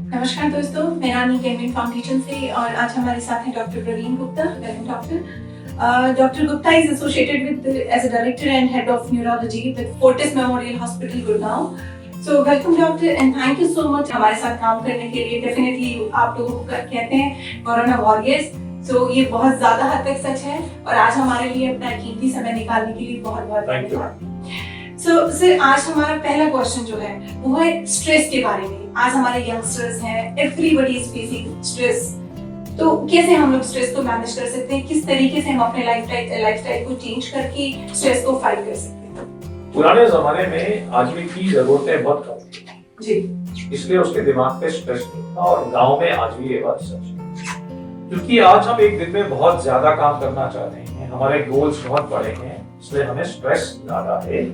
नमस्कार दोस्तों, मैं रानी गेमिंग फाउंडेशन से और आज हमारे साथ हैं doctor Praveen Gupta. Welcome doctor. Doctor Gupta is associated with as a director and head of neurology with Fortis memorial hospital Gurgaon. So welcome doctor and thank you so much हमारे साथ काम करने के लिए। डेफिनेटली आप लोगों को कहते हैं कोरोना वॉरियर्स, सो ये बहुत ज्यादा हद तक सच है और आज हमारे लिए अपना कीमती समय निकालने के लिए बहुत बहुत धन्यवाद। सो सर, आज हमारा पहला क्वेश्चन जो है वो है स्ट्रेस के बारे में। आज हमारे यंगस्टर्स हैं, एवरीबॉडी इज फेसिंग स्ट्रेस। तो कैसे हम लोग स्ट्रेस को मैनेज कर सकते हैं, किस तरीके से हम अपने लाइफस्टाइल को चेंज करके स्ट्रेस को फाइट कर सकते हैं? पुराने जमाने में आदमी की जरूरतें बहुत कम थी जी, इसलिए उसके दिमाग पे स्ट्रेस नहीं था और गांव में आज भी ये बात सच है। क्योंकि आज हम एक दिन में बहुत ज्यादा काम करना चाहते हैं, हमारे गोल्स बहुत बड़े हैं, इसलिए हमें स्ट्रेस ज्यादा है।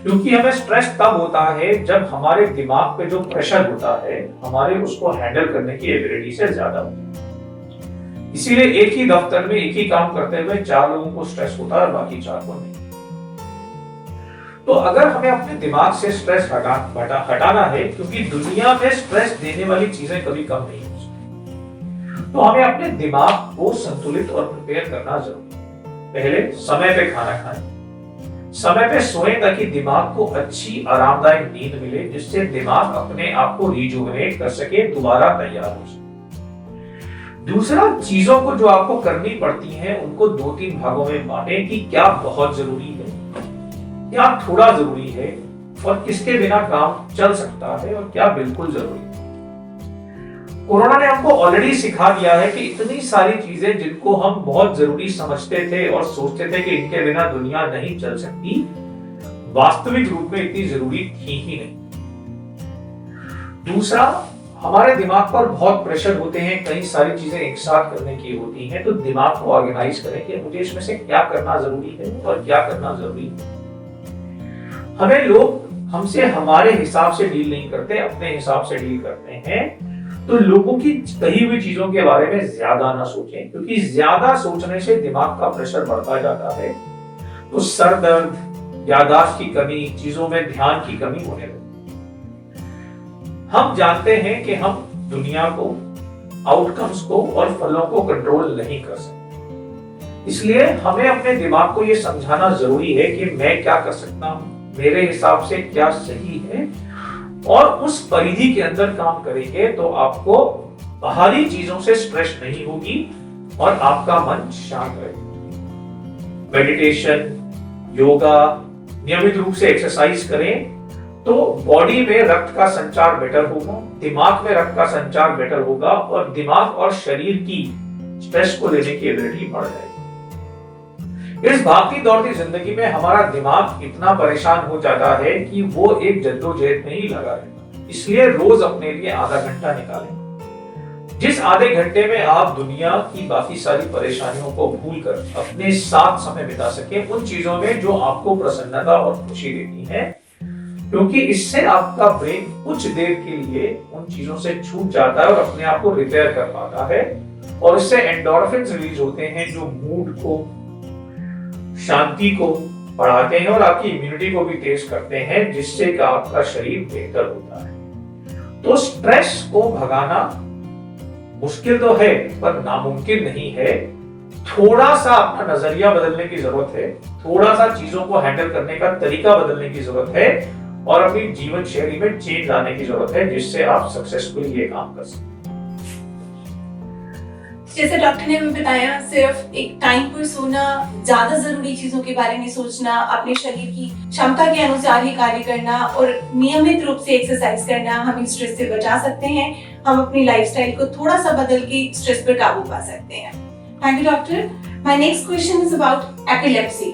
क्योंकि हमें स्ट्रेस तब होता है जब हमारे दिमाग पे जो प्रेशर होता है हमारे उसको हैंडल करने की एबिलिटी से ज्यादा होता है। इसीलिए एक ही दफ्तर में एक ही काम करते हुए 4 लोगों को स्ट्रेस होता है और बाकी 4 को नहीं। तो अगर हमें अपने दिमाग से स्ट्रेस हटाना है, क्योंकि दुनिया में स्ट्रेस देने वाली चीजें कभी कम नहीं हो सकती, तो हमें अपने दिमाग को संतुलित और प्रिपेयर करना जरूरी है। पहले समय पे खाना खाएं, समय पे सोएं ताकि दिमाग को अच्छी आरामदायक नींद मिले, जिससे दिमाग अपने आप को रिजुविनेट कर सके, दोबारा तैयार हो सके। दूसरा, चीजों को जो आपको करनी पड़ती हैं उनको 2-3 भागों में बांटें कि क्या बहुत जरूरी है, क्या थोड़ा जरूरी है और किसके बिना काम चल सकता है और क्या बिल्कुल जरूरी है। कोरोना ने हमको ऑलरेडी सिखा दिया है कि इतनी सारी चीजें जिनको हम बहुत जरूरी समझते थे और सोचते थे कि इनके बिना दुनिया नहीं चल सकती, वास्तविक रूप में इतनी जरूरी थी ही नहीं। दूसरा, हमारे दिमाग पर बहुत प्रेशर होते हैं, कई सारी चीजें एक साथ करने की होती हैं, तो दिमाग को ऑर्गेनाइज करें कि मुझे इसमें से क्या करना जरूरी है और क्या करना जरूरी है। हमें लोग हमसे हमारे हिसाब से डील नहीं करते, अपने हिसाब से डील करते हैं। तो लोगों की कही हुई चीजों के बारे में ज्यादा ना सोचें, क्योंकि ज्यादा सोचने से दिमाग का प्रेशर बढ़ता जाता है, तो सर दर्द, याददाश्त की कमी, चीजों में ध्यान की कमी होने लगती है। हम जानते हैं कि हम दुनिया को, आउटकम्स को और फलों को कंट्रोल नहीं कर सकते, इसलिए हमें अपने दिमाग को यह समझाना जरूरी है कि मैं क्या कर सकता हूं, मेरे हिसाब से क्या सही है, और उस परिधि के अंदर काम करेंगे तो आपको बाहरी चीजों से स्ट्रेस नहीं होगी और आपका मन शांत रहेगा। मेडिटेशन, योगा, नियमित रूप से एक्सरसाइज करें तो बॉडी में रक्त का संचार बेटर होगा, दिमाग में रक्त का संचार बेटर होगा और दिमाग और शरीर की स्ट्रेस को लेने की एबिलिटी बढ़ जाएगी। इस भागती दौड़ती जिंदगी में हमारा दिमाग इतना परेशान हो जाता है कि वो एक जद्दोजहद में ही लगा रहता है। इसलिए रोज अपने लिए आधा घंटा निकालें, जिस आधे घंटे में आप दुनिया की बाकी सारी परेशानियों को भूलकर अपने साथ समय बिता सके उन चीजों में जो आपको प्रसन्नता और खुशी देती हैं, क्योंकि इससे आपका ब्रेन कुछ देर के लिए उन चीजों से छूट जाता है और अपने आप को रिपेयर कर पाता है, और इससे एंडोर्फिन्स रिलीज होते हैं जो मूड को, शांति को बढ़ाते हैं और आपकी इम्यूनिटी को भी तेज करते हैं, जिससे कि आपका शरीर बेहतर होता है। तो स्ट्रेस को भगाना मुश्किल तो है पर नामुमकिन नहीं है। थोड़ा सा अपना नजरिया बदलने की जरूरत है, थोड़ा सा चीजों को हैंडल करने का तरीका बदलने की जरूरत है और अपनी जीवन शैली में चेंज लाने की जरूरत है, जिससे आप सक्सेसफुली ये काम कर सकते हैं। जैसे डॉक्टर ने हमें बताया, सिर्फ एक टाइम पर सोना, ज्यादा जरूरी चीजों के बारे में सोचना, अपने शरीर की क्षमता के अनुसार ही कार्य करना और नियमित रूप से एक्सरसाइज करना हमें स्ट्रेस से बचा सकते हैं। हम अपनी लाइफस्टाइल को थोड़ा सा बदल के स्ट्रेस पर काबू पा सकते हैं। Thank you doctor. My next question is about epilepsy.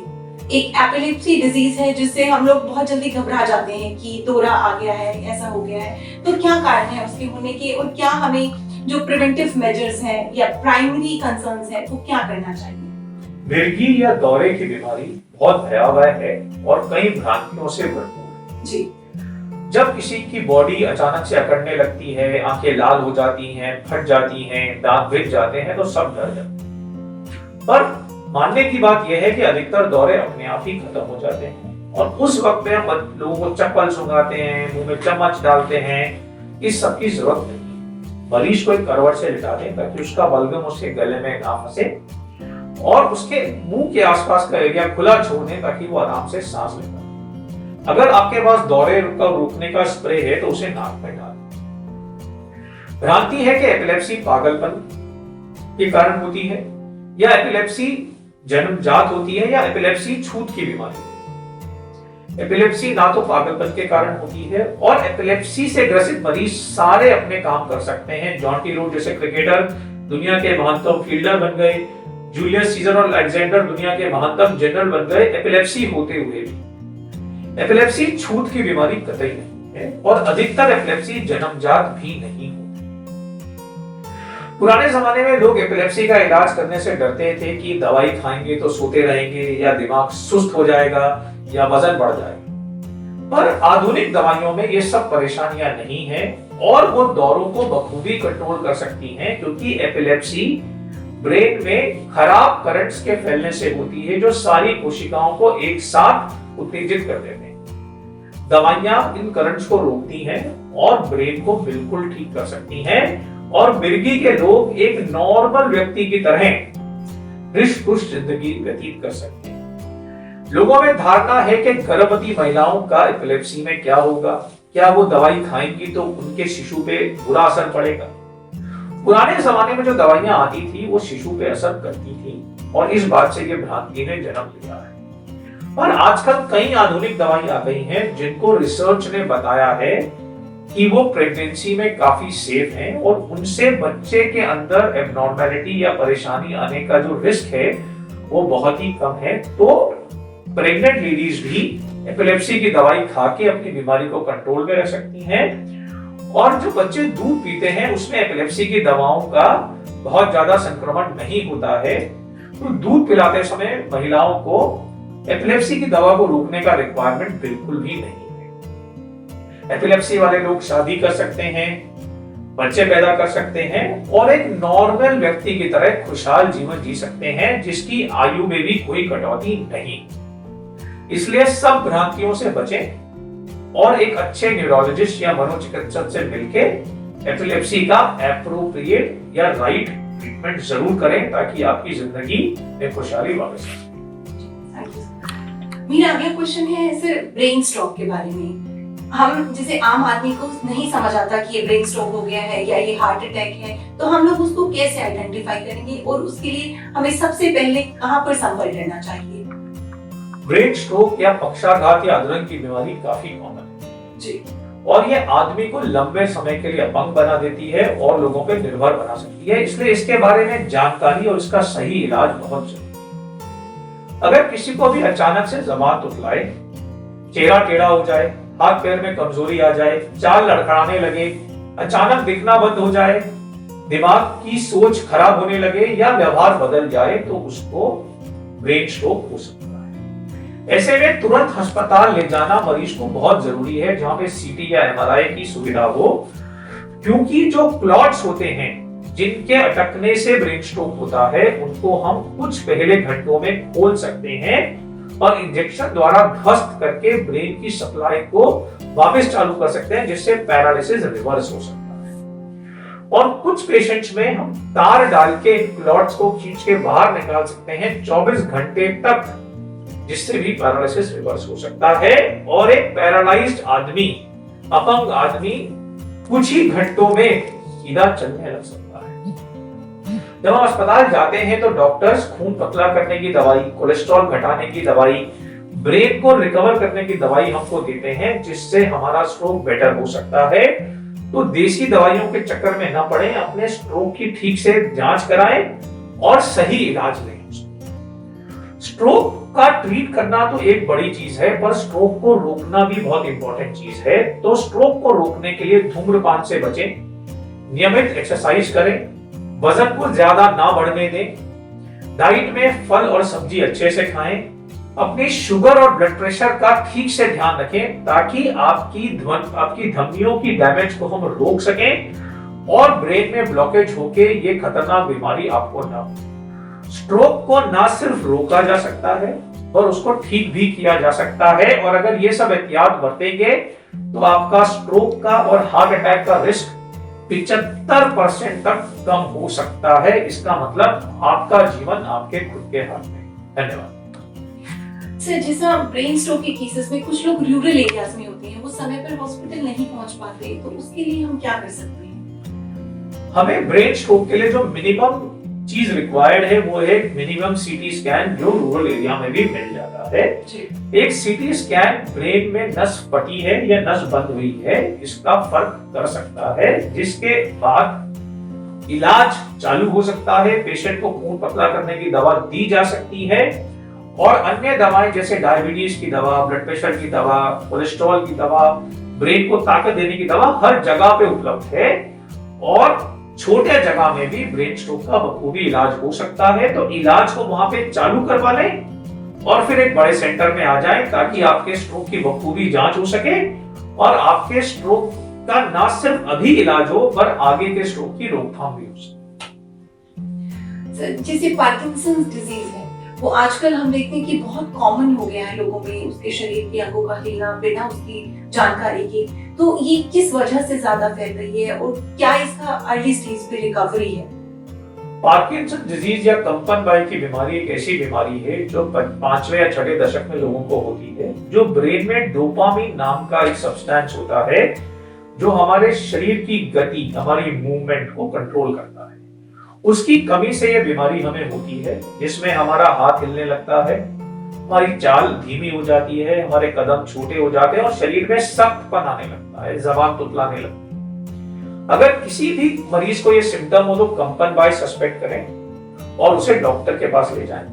एक एपिलेप्सी डिजीज है जिससे हम लोग बहुत जल्दी घबरा जाते हैं कि दौरा आ गया है, ऐसा हो गया है। तो क्या कारण है उसके होने के और क्या हमें जो प्रिवेंटिव मेजर्स हैं या प्राइमरी कंसर्न्स हैं वो क्या करना चाहिए? मिर्गी या दौरे की बीमारी बहुत भयावह है और कई भ्रांतियों से भरपूर है। जी, जब किसी की बॉडी अचानक से अकड़ने लगती है, आंखें लाल हो जाती हैं, फट जाती हैं, दांत भिग जाते हैं, तो सब डर जाते हैं। पर मानने की बात यह है कि अधिकतर दौरे अपने आप ही खत्म हो जाते हैं और उस वक्त में हम लोगों को चप्पल सुंघाते हैं, मुंह में चम्मच डालते हैं, इस सब की जरूरत नहीं। मरीज को एक करवट से लिटा दें ताकि उसका बलगम उसके गले में ना फंसे, और उसके मुंह के आसपास का एरिया खुला छोड़ दें ताकि वो आराम से सांस ले पाए। अगर आपके पास दौरे को रोकने का स्प्रे है तो उसे नाक में डाल दें। भ्रांति है कि एपिलेप्सी पागलपन के कारण होती है, या एपिलेप्सी जन्मजात होती है, या एपिलेप्सी छूत की बीमारी है। एपिलेप्सी ना तो पागलपन के कारण होती है, और एपिलेप्सी से ग्रसित मरीज सारे अपने काम कर सकते हैं। जॉन टी रूट जैसे क्रिकेटर दुनिया के महानतम फील्डर बन गए, जूलियस सीजर और अलेक्जेंडर दुनिया के महानतम जनरल बन गए एपिलेप्सी होते हुए भी। एपिलेप्सी छूत की बीमारी कतई नहीं है, और अधिकतर एपिलेप्सी जन्मजात भी नहीं होती। पुराने जमाने में लोग एपिलेप्सी का इलाज करने से डरते थे कि दवाई खाएंगे तो सोते रहेंगे, या दिमाग सुस्त हो जाएगा, या वजन बढ़ जाएगा। पर आधुनिक दवाइयों में ये सब परेशानियां नहीं है, और वो दौरों को बखूबी कंट्रोल कर सकती हैं, क्योंकि एपिलेप्सी ब्रेन में खराब करंट्स के फैलने से होती है जो सारी कोशिकाओं को एक साथ उत्तेजित कर देते हैं। दवाइयां इन करंट्स को रोकती हैं और ब्रेन को बिल्कुल ठीक कर सकती हैं, और मिर्गी के लोग एक नॉर्मल व्यक्ति की तरह हृष्ट-पुष्ट जिंदगी व्यतीत कर सकते हैं। लोगों में धारणा है कि गर्भवती महिलाओं का एपिलेप्सी में क्या होगा, क्या वो दवाई खाएंगी तो उनके शिशु पे बुरा असर पड़ेगा। पुराने जमाने में जो दवाइयां आती थी वो शिशु पे असर करती थी, और इस बात से ये भ्रांति ने जन्म लिया है। पर आजकल कई आधुनिक दवाई आ गई हैं जिनको रिसर्च ने बताया है कि वो प्रेगनेंसी में काफी सेफ हैं, और उनसे बच्चे के अंदर एबनॉर्मेलिटी या परेशानी आने का जो रिस्क है वो बहुत ही कम है। तो प्रेग्नेंट लेडीज भी एपिलेप्सी की दवाई खा के अपनी बीमारी को कंट्रोल में रख सकती हैं, और जो बच्चे दूध पीते हैं उसमें एपिलेप्सी की दवाओं का बहुत ज्यादा संक्रमण नहीं होता है। तो दूध पिलाते समय महिलाओं को एपिलेप्सी की दवा को रोकने का रिक्वायरमेंट बिल्कुल भी नहीं है। एपिलेप्सी वाले लोग शादी कर सकते हैं, बच्चे पैदा कर सकते हैं, और एक नॉर्मल व्यक्ति की तरह खुशहाल जीवन जी सकते हैं जिसकी आयु में भी कोई कटौती नहीं। इसलिए सब भ्रांतियों से बचें, और एक अच्छे न्यूरोलॉजिस्ट या मनोचिकित्सक से मिलकर एपिलेप्सी का एप्रोप्रिएट या राइट ट्रीटमेंट जरूर करें ताकि आपकी जिंदगी में खुशहाली वापस आए। मेरा अगला क्वेश्चन है सर ब्रेन स्ट्रोक के बारे में। हम जैसे आम आदमी को नहीं समझ आता कि ये ब्रेन स्ट्रोक हो गया है या ये हार्ट अटैक है, तो हम लोग उसको कैसे आइडेंटिफाई करेंगे, और उसके लिए हमें सबसे पहले कहाँ पर संभल रहना चाहिए? ब्रेन स्ट्रोक या पक्षाघात या अधरंग की बीमारी काफी कॉमन है जी, और ये आदमी को लंबे समय के लिए अपंग बना देती है और लोगों पे निर्भर बना सकती है। इसलिए इसके बारे में जानकारी और इसका सही इलाज बहुत जरूरी है। अगर किसी को भी अचानक से जबान तुतलाए, चेहरा टेढ़ा हो जाए, हाथ पैर में कमजोरी आ जाए, चाल लड़खड़ाने लगे, अचानक दिखना बंद हो जाए, दिमाग की सोच खराब होने लगे, या व्यवहार बदल जाए, तो उसको ब्रेन स्ट्रोक हो सकता है। ऐसे में तुरंत अस्पताल ले जाना मरीज को बहुत जरूरी है, जहां पे सीटी या एमआरआई की सुविधा हो, क्योंकि जो क्लॉट्स होते हैं जिनके अटकने से ब्रेन स्ट्रोक होता है उनको हम कुछ पहले घंटों में खोल सकते हैं और इंजेक्शन द्वारा ध्वस्त करके ब्रेन की सप्लाई को वापस चालू कर सकते हैं, जिससे पैरालिसिस रिवर्स हो सकता है। और कुछ पेशेंट्स में हम तार डाल के क्लॉट्स को खींच के बाहर निकाल सकते हैं 24 घंटे तक, जिससे भी पैरालिसिस रिवर्स हो सकता है और एक पैरालाइज्ड आदमी, अपंग आदमी कुछ ही घंटों में सीधा चलने लग सकता है। जब हम अस्पताल जाते हैं तो डॉक्टर्स खून पतला करने की दवाई, कोलेस्ट्रॉल घटाने की दवाई, ब्रेन को रिकवर करने की दवाई हमको देते हैं, जिससे हमारा स्ट्रोक बेटर हो सकता है। तो देसी दवाइयों के चक्कर में ना पड़े, अपने स्ट्रोक की ठीक से जांच कराएं और सही इलाज लें। स्ट्रोक का ट्रीट करना तो एक बड़ी चीज है, पर स्ट्रोक को रोकना भी बहुत इंपॉर्टेंट चीज है। तो स्ट्रोक को रोकने के लिए धूम्रपान से बचें, नियमित एक्सरसाइज करें, वजन को ज्यादा ना बढ़ने दें, डाइट में फल और सब्जी अच्छे से खाएं, अपनी शुगर और ब्लड प्रेशर का ठीक से ध्यान रखें ताकि आपकी धमनियों की डैमेज को हम रोक सकें और ब्रेन में ब्लॉकेज होके ये खतरनाक बीमारी आपको ना हो। स्ट्रोक को ना सिर्फ रोका जा सकता है और उसको ठीक भी किया जा सकता है, और अगर ये सब एहतियात बरतेंगे तो आपका स्ट्रोक का और हार्ट अटैक का रिस्क 75% तक कम हो सकता है। इसका मतलब आपका जीवन आपके खुद के हाथ में। धन्यवाद। सर, जैसा ब्रेन स्ट्रोक के केसेस में कुछ लोग रूरल एरियाज में होते हैं, वो समय पर हॉस्पिटल नहीं पहुंच पाते, तो उसके लिए हम क्या कर सकते हैं? हमें ब्रेन स्ट्रोक के लिए जो मिनिमम चीज रिक्वायर्ड है वो है मिनिमम सीटी स्कैन, जो रूरल एरिया में भी मिल जाता है। एक सीटी स्कैन ब्रेन में नस फटी है या नस बंद हुई है इसका फर्क कर सकता है, जिसके बाद इलाज चालू हो सकता है। पेशेंट को खून पतला करने की दवा दी जा सकती है और अन्य दवाएं जैसे डायबिटीज की दवा, ब्लड प्रेशर की दवा, कोलेस्ट्रॉल की दवा, ब्रेन को ताकत देने की दवा हर जगह पे उपलब्ध है और छोटे जगह में भी ब्रेन स्ट्रोक का बखूबी इलाज हो सकता है। तो इलाज को वहां पे चालू करवा लें और फिर एक बड़े सेंटर में आ जाएं ताकि आपके स्ट्रोक की बखूबी जांच हो सके और आपके स्ट्रोक का ना सिर्फ अभी इलाज हो पर आगे के स्ट्रोक की रोकथाम भी हो सके। सर, जैसे पार्किंसंस डिजीज है, वो आजकल हम देखते हैं कि बहुत कॉमन हो गया है लोगों में, उसके शरीर के अंगों का हिलना बिना उसकी जानकारी के। तो ये किस वजह से ज्यादा फैल रही है और क्या इसका अर्ली स्टेज पे रिकवरी है? पार्किंसन डिजीज या कंपन बाई की बीमारी एक ऐसी बीमारी है जो 5वें या 6वें दशक में लोगों को होती है, जो ब्रेन में डोपामिन नाम का एक सब्सटेंस होता है जो हमारे शरीर की गति, हमारी मूवमेंट को कंट्रोल करता है। उसकी कमी से यह बीमारी हमें होती है, जिसमें हमारा हाथ हिलने लगता है, हमारी चाल धीमी हो जाती है, हमारे कदम छोटे हो जाते हैं और शरीर में सख्तपन आने लगता है, जबान तुतलाने लगती है। अगर किसी भी मरीज को ये सिम्टम हो तो कंपन बाय सस्पेक्ट करें और उसे डॉक्टर के पास ले जाएं।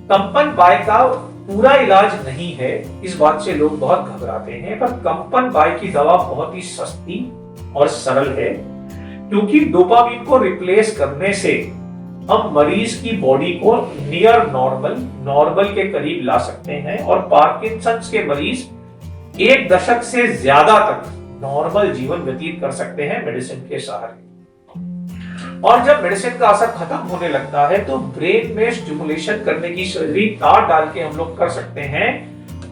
कंपन बाय का पूरा इलाज नहीं है, इस बात से लोग बहुत घबराते हैं, पर कंपन बाय की दवा बहुत ही सस्ती और सरल है, क्योंकि डोपामिन को रिप्लेस करने से हम मरीज की बॉडी को नियर नॉर्मल के करीब ला सकते हैं और पार्किंसंस के मरीज 1 दशक से ज्यादा तक नॉर्मल जीवन व्यतीत कर सकते हैं मेडिसिन के सहारे। और जब मेडिसिन का असर खत्म होने लगता है तो ब्रेन में स्टिमुलेशन करने की सर्जरी तार डाल के हम लोग कर सकते हैं,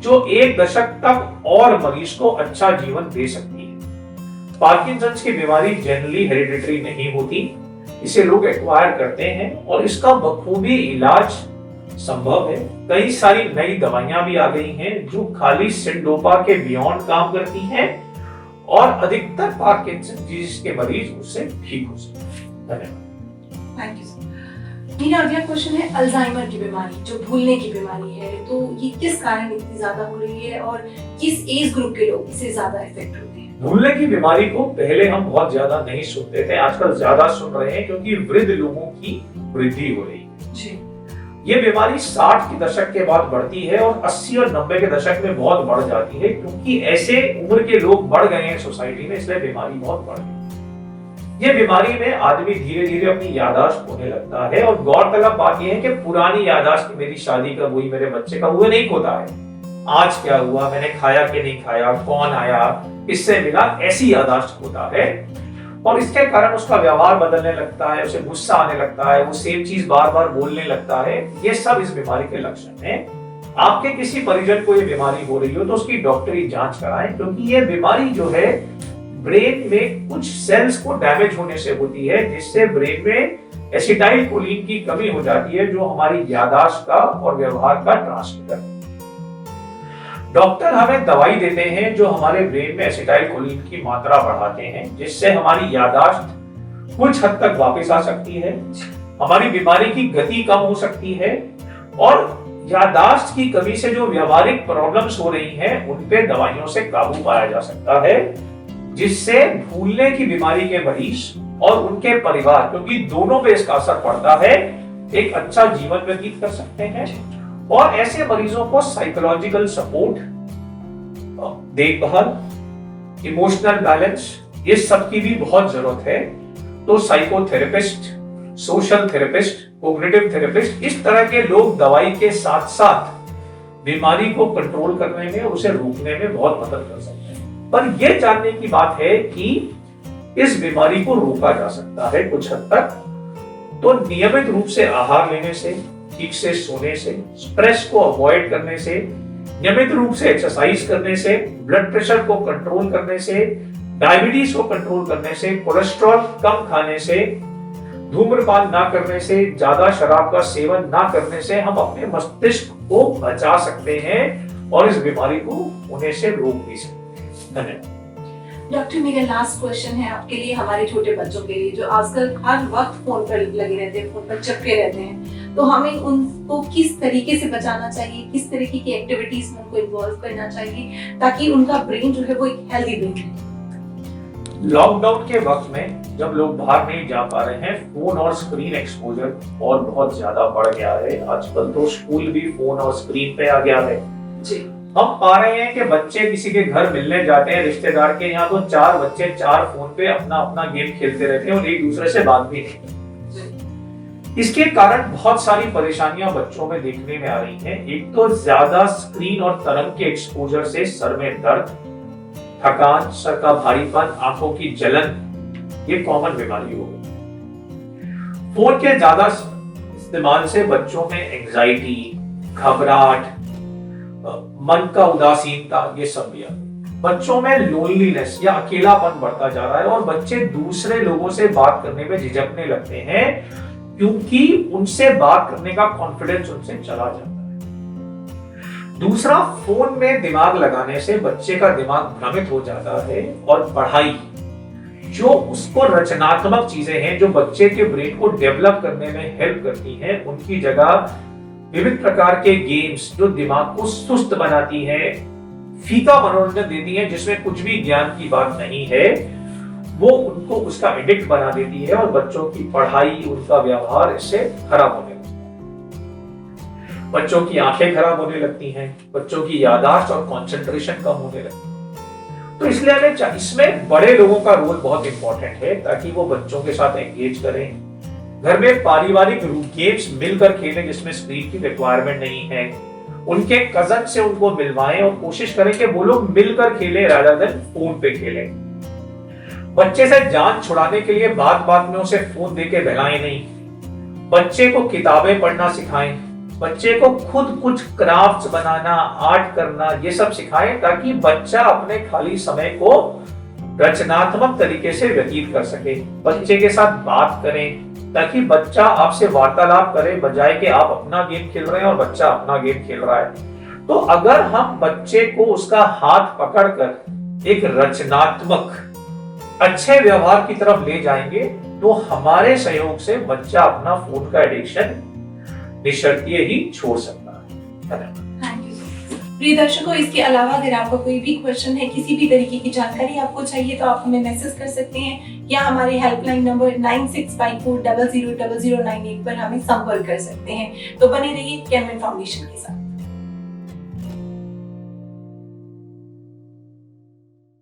जो 1 दशक तक और मरीज को अच्छा जीवन दे सकती है। पार्किंसंस की बीमारी जनरली हेरिडिटरी नहीं होती, इसे लोग एक्वायर करते हैं और इसका बखूबी इलाज संभव है। कई सारी नई दवाइयां भी आ गई हैं जो खाली सिंडोपा के बियॉन्ड काम करती हैं और अधिकतर पार्किंसन डिजीज के मरीज उससे ठीक हो सकते हैं। धन्यवाद। Thank you sir. मेरा अगला क्वेश्चन है अल्जाइमर की बीमारी, जो भूलने की बीमारी है, तो ये किस कारण इतनी ज्यादा हो रही है और किस एज ग्रुप के लोग इससे ज्यादा इफेक्ट होते हैं? भूलने की बीमारी को पहले हम बहुत ज्यादा नहीं सुनते थे, आजकल ज्यादा सुन रहे हैं क्योंकि वृद्ध लोगों की वृद्धि हो रही है जी। ये बीमारी 60 के दशक के बाद बढ़ती है और 80 और 90 के दशक में बहुत बढ़ जाती है, क्योंकि ऐसे उम्र के लोग बढ़ गए हैं सोसाइटी में, इसलिए बीमारी बहुत बढ़ गई। ये बीमारी में आदमी धीरे धीरे अपनी याददाश्त खोने लगता है और गौरतलब बात यह है कि पुरानी याददाश्त, मेरी शादी कब हुई, मेरे बच्चे कब हुए, नहीं खोता है। आज क्या हुआ, मैंने खाया कि नहीं खाया, कौन आया, किससे मिला, ऐसी याददाश्त होता है और इसके कारण उसका व्यवहार बदलने लगता है, उसे गुस्सा आने लगता है, वो सेम चीज बार बार बोलने लगता है। ये सब इस बीमारी के लक्षण हैं। आपके किसी परिजन को ये बीमारी हो रही हो तो उसकी डॉक्टरी जांच कराएं, क्योंकि ये बीमारी जो है ब्रेन में कुछ सेल्स को डैमेज होने से होती है, जिससे ब्रेन में एसिटाइल कोलिन की कमी हो जाती है, जो हमारी याददाश्त का और व्यवहार का ट्रांसमीटर है। डॉक्टर हमें दवाई देते हैं जो हमारे ब्रेन में एसिटाइल कोलिन की मात्रा बढ़ाते हैं, जिससे हमारी याददाश्त कुछ हद तक वापस आ सकती है, हमारी बीमारी की गति कम हो सकती है और याददाश्त की कमी से जो व्यावहारिक प्रॉब्लम्स हो रही हैं उन पे दवाइयों से काबू पाया जा सकता है, जिससे भूलने की बीमारी के मरीज और उनके परिवार, क्योंकि दोनों पे इसका असर पड़ता है, एक अच्छा जीवन व्यतीत कर सकते हैं। और ऐसे मरीजों को साइकोलॉजिकल सपोर्ट, देखभाल, इमोशनल बैलेंस, ये सब की भी बहुत जरूरत है। तो psychotherapist, social therapist, cognitive therapist, इस तरह के लोग दवाई के साथ साथ बीमारी को कंट्रोल करने में, उसे रोकने में बहुत मदद कर सकते हैं। पर यह जानने की बात है कि इस बीमारी को रोका जा सकता है कुछ हद तक। तो नियमित रूप से आहार लेने से, ठीक से सोने से, स्ट्रेस को अवॉइड करने से, नियमित रूप से एक्सरसाइज करने से, ब्लड प्रेशर को कंट्रोल करने से, डायबिटीज को कंट्रोल करने से, कोलेस्ट्रॉल कम खाने से, धूम्रपान ना करने से, ज्यादा शराब का सेवन ना करने से हम अपने मस्तिष्क को बचा सकते हैं और इस बीमारी को होने से रोक भी सकते हैं। धन्यवाद। डॉक्टर, मेरा लास्ट क्वेश्चन है आपके लिए, हमारे छोटे बच्चों के लिए जो आजकल हर वक्त फोन पर लगे रहते हैं, फोन पर चिपके रहते हैं, तो हमें उनको किस तरीके से बचाना चाहिए, किस तरीके की एक्टिविटीज में उनको इन्वॉल्व करना चाहिए ताकि उनका ब्रेन जो है वो एक हेल्दी ब्रेन है? लॉकडाउन के वक्त में जब लोग बाहर नहीं जा पा रहे हैं, फोन और स्क्रीन एक्सपोजर और बहुत ज्यादा बढ़ गया है। आजकल तो स्कूल भी फोन और स्क्रीन पे आ गया है जी। हम पा रहे हैं कि बच्चे किसी के घर मिलने जाते हैं, रिश्तेदार के यहाँ, तो 4 बच्चे 4 फोन पे अपना अपना गेम खेलते रहते हैं और एक दूसरे से बात भी नहीं करते। इसके कारण बहुत सारी परेशानियां बच्चों में देखने में आ रही हैं। एक तो ज्यादा स्क्रीन और तरंग के एक्सपोजर से सर में दर्द, थकान, सर का भारीपन, आंखों की जलन, ये कॉमन बीमारी हो गई। फोन के ज्यादा इस्तेमाल से बच्चों में एंजाइटी, घबराहट, मन का उदासीनता, ये सब भी आ गई। बच्चों में लोनलीनेस या अकेलापन बढ़ता जा रहा है और बच्चे दूसरे लोगों से बात करने में झिझकने लगते हैं क्योंकि उनसे बात करने का कॉन्फिडेंस उनसे चला जाता है। दूसरा, फोन में दिमाग लगाने से बच्चे का दिमाग भ्रमित हो जाता है और पढ़ाई, जो उसको रचनात्मक चीजें हैं जो बच्चे के ब्रेन को डेवलप करने में हेल्प करती हैं, उनकी जगह विविध प्रकार के गेम्स जो दिमाग को सुस्त बनाती है, फीका मनोरंजन देती है जिसमें कुछ भी ज्ञान की बात नहीं है, वो उनको उसका एडिक्ट बना देती है और बच्चों की पढ़ाई, उनका व्यवहार इससे खराब होने लगता है। बच्चों की आंखें खराब होने लगती हैं, बच्चों की याददाश्त और कंसंट्रेशन कम होने लगती है। तो इसलिए हमें इसमें बड़े लोगों का रोल बहुत इंपॉर्टेंट है ताकि वो बच्चों के साथ एंगेज करें। घर में पारिवारिक गेम्स मिलकर खेलें जिसमें स्क्रीन की रिक्वायरमेंट नहीं है। उनके कजन से उनको मिलवाएं और कोशिश करें कि वो लोग मिलकर खेलें रादर देन फोन पे खेलें। बच्चे से जान छुड़ाने के लिए बात बात में उसे फोन देके बहलाएं नहीं। बच्चे को किताबें पढ़ना सिखाएं, बच्चे को खुद कुछ क्राफ्ट्स बनाना, आर्ट करना, ये सब सिखाएं ताकि बच्चा अपने खाली समय को रचनात्मक तरीके से व्यतीत कर सके। बच्चे के साथ बात करें ताकि बच्चा आपसे वार्तालाप करे, बजाय कि आप अपना गेम खेल रहे हैं और बच्चा अपना गेम खेल रहा है। तो अगर हम बच्चे को उसका हाथ पकड़कर एक रचनात्मक अच्छे व्यवहार की तरफ ले जाएंगे तो हमारे सहयोग से बच्चा अपना फोन का एडिक्शन निश्चित ही छोड़ सकता है। प्रिय दर्शकों, इसके अलावा अगर आपका कोई भी क्वेश्चन है, किसी भी तरीके की जानकारी आपको चाहिए तो आप हमें मैसेज कर सकते हैं या हमारे हेल्पलाइन नंबर 9654000098 पर हमें संपर्क कर सकते हैं। तो बने रहिए केनविन फाउंडेशन के साथ।